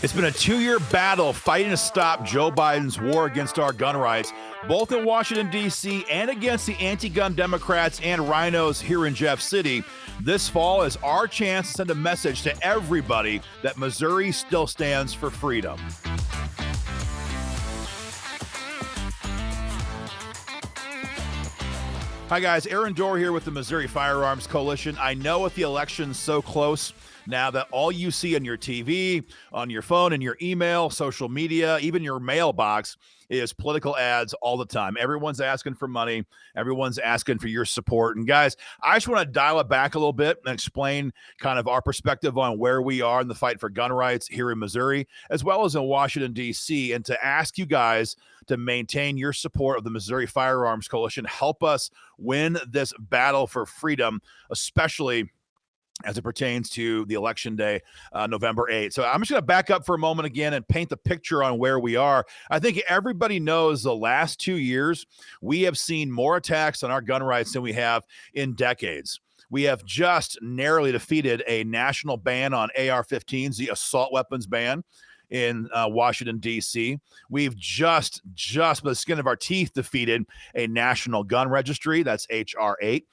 It's been a 2-year battle fighting to stop Joe Biden's war against our gun rights, both in Washington, D.C. and against the anti-gun Democrats and rhinos here in Jeff City. This fall is our chance to send a message to everybody that Missouri still stands for freedom. Hi, guys. Aaron Dorr here with the Missouri Firearms Coalition. I know with the elections so close now that all you see on your TV, on your phone, in your email, social media, even your mailbox is political ads all the time. Everyone's asking for money. Everyone's asking for your support. And guys, I just want to dial it back a little bit and explain kind of our perspective on where we are in the fight for gun rights here in Missouri, as well as in Washington, D.C., and to ask you guys to maintain your support of the Missouri Firearms Coalition. Help us win this battle for freedom, especially as it pertains to the election day, November 8th. So I'm just going to back up for a moment again and paint the picture on where we are. I think everybody knows the last 2 years, we have seen more attacks on our gun rights than we have in decades. We have just narrowly defeated a national ban on AR-15s, the assault weapons ban in Washington, D.C. We've just by the skin of our teeth defeated a national gun registry. That's H.R. 8.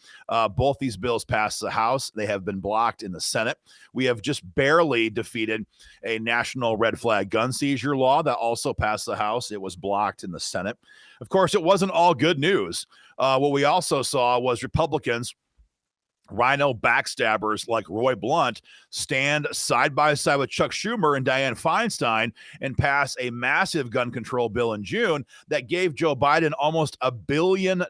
Both these bills passed the House. They have been blocked in the Senate. We have just barely defeated a national red flag gun seizure law that also passed the House. It was blocked in the Senate. Of course, it wasn't all good news. What we also saw was Republicans, rhino backstabbers like Roy Blunt, stand side by side with Chuck Schumer and Dianne Feinstein and pass a massive gun control bill in June that gave Joe Biden almost $1 billion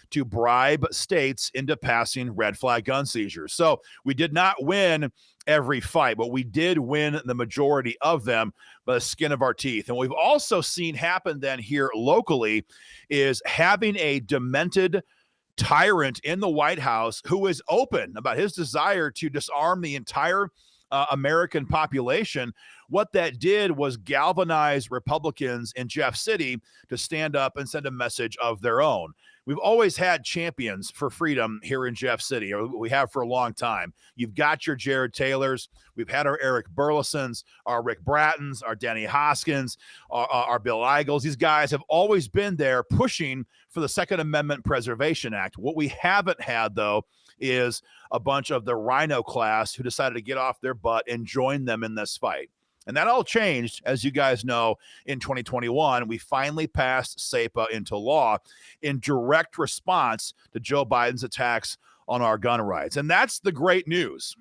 to bribe states into passing red flag gun seizures. So we did not win every fight, but we did win the majority of them by the skin of our teeth. And what we've also seen happen then here locally is having a demented tyrant in the White House who is open about his desire to disarm the entire American population. What that did was galvanize Republicans in Jeff City to stand up and send a message of their own. We've always had champions for freedom here in Jeff City, or we have for a long time. You've got your Jared Taylors. We've had our Eric Burlesons, our Rick Brattons, our Denny Hoskins, our Bill Eigels. These guys have always been there pushing for the Second Amendment Preservation Act. What we haven't had, though, is a bunch of the rhino class who decided to get off their butt and join them in this fight. And that all changed, as you guys know, in 2021. We finally passed SAPA into law in direct response to Joe Biden's attacks on our gun rights. And that's the great news.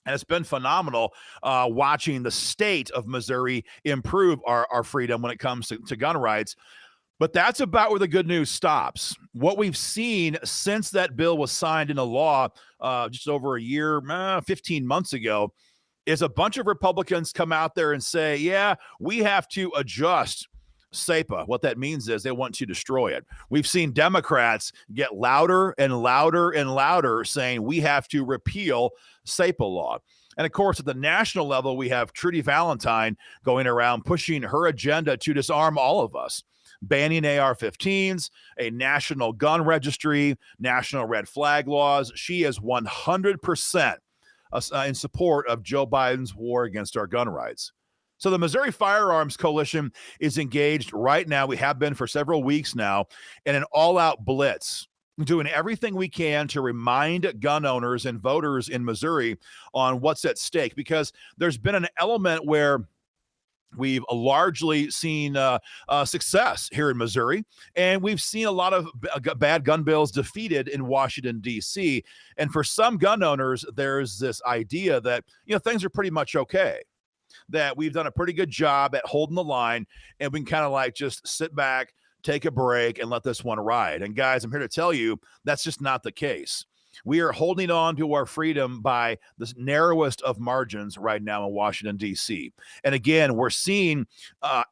And it's been phenomenal watching the state of Missouri improve our freedom when it comes to gun rights. But that's about where the good news stops. What we've seen since that bill was signed into law just over a year, 15 months ago, is a bunch of Republicans come out there and say, yeah, we have to adjust SAPA. What that means is they want to destroy it. We've seen Democrats get louder and louder and louder saying we have to repeal SAPA law. And of course, at the national level, we have Trudy Valentine going around pushing her agenda to disarm all of us, banning AR-15s, a national gun registry, national red flag laws. She is 100% in support of Joe Biden's war against our gun rights. So the Missouri Firearms Coalition is engaged right now. We have been for several weeks now in an all-out blitz, doing everything we can to remind gun owners and voters in Missouri on what's at stake, because there's been an element where we've largely seen success here in Missouri, and we've seen a lot of bad gun bills defeated in Washington, D.C. And for some gun owners, there's this idea that, things are pretty much okay, that we've done a pretty good job at holding the line, and we can kind of like just sit back, take a break, and let this one ride. And guys, I'm here to tell you that's just not the case. We are holding on to our freedom by the narrowest of margins right now in Washington, D.C. And again, we're seeing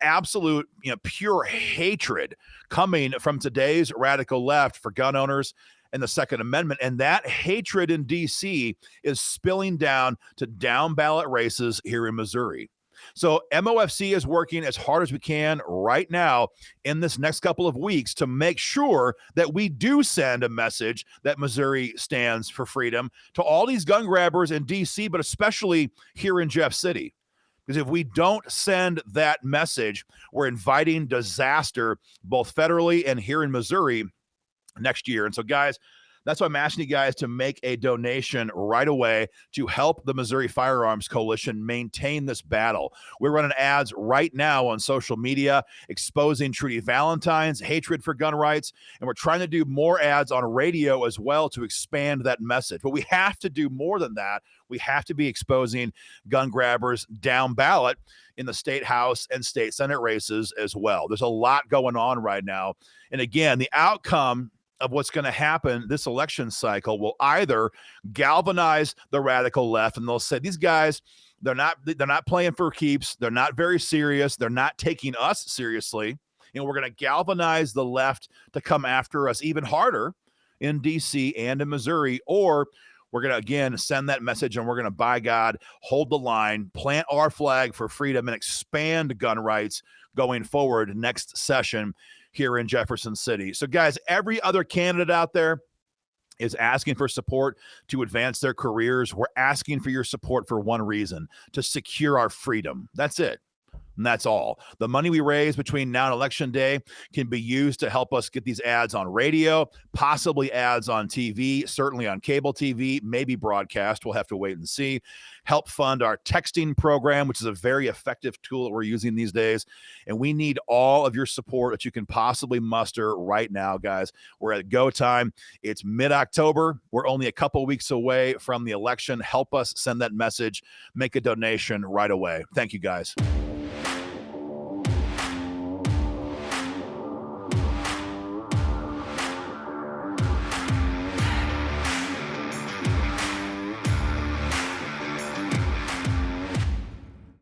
absolute, pure hatred coming from today's radical left for gun owners and the Second Amendment. And that hatred in D.C. is spilling down to down ballot races here in Missouri. So MOFC is working as hard as we can right now in this next couple of weeks to make sure that we do send a message that Missouri stands for freedom to all these gun grabbers in D.C., but especially here in Jeff City. Because if we don't send that message, we're inviting disaster both federally and here in Missouri next year. And so, guys, that's why I'm asking you guys to make a donation right away to help the Missouri Firearms Coalition maintain this battle. We're running ads right now on social media exposing Trudy Valentine's hatred for gun rights, and we're trying to do more ads on radio as well to expand that message. But we have to do more than that. We have to be exposing gun grabbers down ballot in the state house and state senate races as well. There's a lot going on right now. And again, the outcome of what's going to happen this election cycle will either galvanize the radical left, and they'll say, these guys, they're not playing for keeps. They're not very serious. They're not taking us seriously. And we're going to galvanize the left to come after us even harder in DC and in Missouri. Or we're going to, again, send that message, and we're going to, by God, hold the line, plant our flag for freedom, and expand gun rights going forward next session here in Jefferson City. So, guys, every other candidate out there is asking for support to advance their careers. We're asking for your support for one reason: to secure our freedom. That's it. And that's all. The money we raise between now and Election Day can be used to help us get these ads on radio, possibly ads on TV, certainly on cable TV, maybe broadcast. We'll have to wait and see. Help fund our texting program, which is a very effective tool that we're using these days. And we need all of your support that you can possibly muster right now, guys. We're at go time. It's mid-October. We're only a couple weeks away from the election. Help us send that message. Make a donation right away. Thank you, guys.